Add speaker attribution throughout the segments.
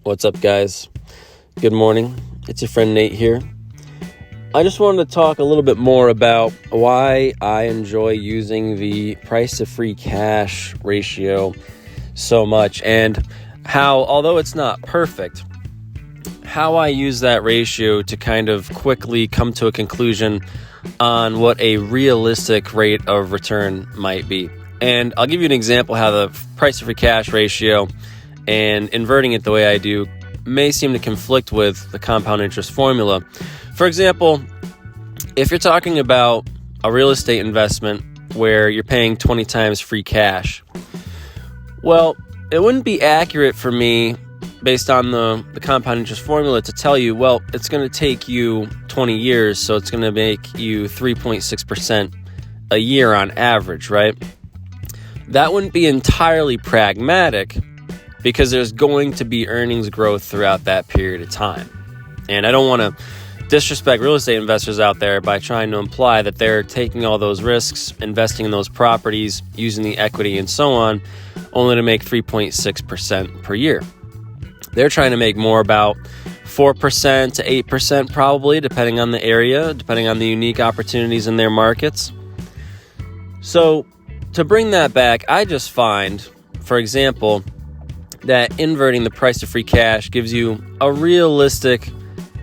Speaker 1: What's up, guys? Good morning. It's your friend Nate here. I just wanted to talk a little bit more about why I enjoy using the price to free cash ratio so much, and how, although it's not perfect, how I use that ratio to kind of quickly come to a conclusion on what a realistic rate of return might be. And I'll give you an example how the price to free cash ratio and inverting it the way I do may seem to conflict with the compound interest formula. For example, if you're talking about a real estate investment where you're paying 20 times free cash, well, it wouldn't be accurate for me based on the compound interest formula to tell you, well, it's going to take you 20 years, so it's going to make you 3.6% a year on average, right? That wouldn't be entirely pragmatic because there's going to be earnings growth throughout that period of time. And I don't want to disrespect real estate investors out there by trying to imply that they're taking all those risks, investing in those properties, using the equity and so on, only to make 3.6% per year. They're trying to make more about 4% to 8% probably, depending on the area, depending on the unique opportunities in their markets. So to bring that back, I just find, for example, that inverting the price to free cash gives you a realistic,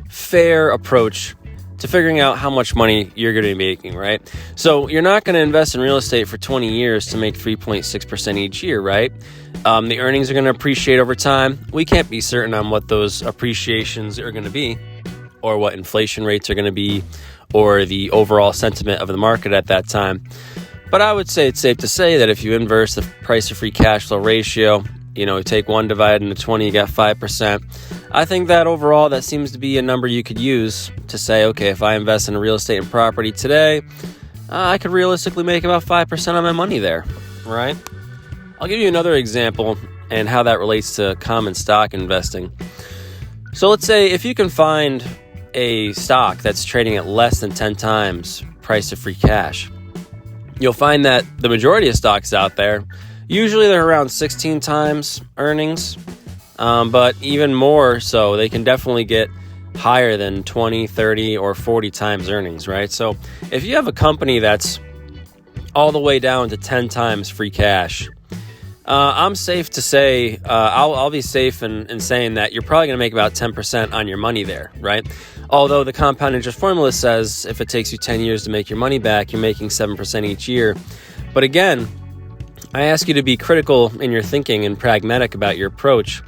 Speaker 1: fair approach to figuring out how much money you're going to be making, right? So you're not going to invest in real estate for 20 years to make 3.6% each year, right? The earnings are going to appreciate over time. We can't be certain on what those appreciations are going to be, or what inflation rates are going to be, or the overall sentiment of the market at that time. But I would say it's safe to say that if you inverse the price to free cash flow ratio, take 1 divided into 20, you got 5%. I think that overall, that seems to be a number you could use to say, okay, if I invest in real estate and property today, I could realistically make about 5% on my money there, right? I'll give you another example and how that relates to common stock investing. So let's say if you can find a stock that's trading at less than 10 times price to free cash, you'll find that the majority of stocks out there, usually they're around 16 times earnings, but even more so, they can definitely get higher than 20, 30, or 40 times earnings, right? So if you have a company that's all the way down to 10 times free cash, I'm safe to say, I'll be safe in saying that you're probably going to make about 10% on your money there, right? Although the compound interest formula says if it takes you 10 years to make your money back, you're making 7% each year. But again, I ask you to be critical in your thinking and pragmatic about your approach,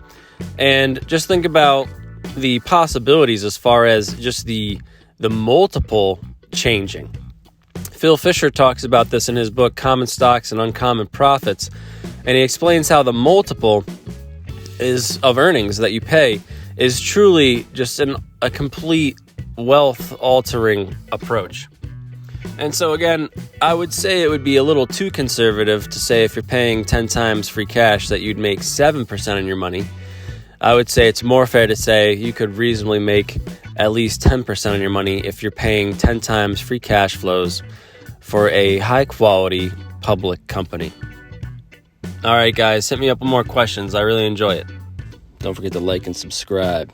Speaker 1: and just think about the possibilities as far as just the multiple changing. Phil Fisher talks about this in his book, Common Stocks and Uncommon Profits, and he explains how the multiple of earnings that you pay is truly just a complete wealth-altering approach. And so again, I would say it would be a little too conservative to say if you're paying 10 times free cash that you'd make 7% on your money. I would say it's more fair to say you could reasonably make at least 10% on your money if you're paying 10 times free cash flows for a high-quality public company. All right, guys, hit me up with more questions. I really enjoy it. Don't forget to like and subscribe.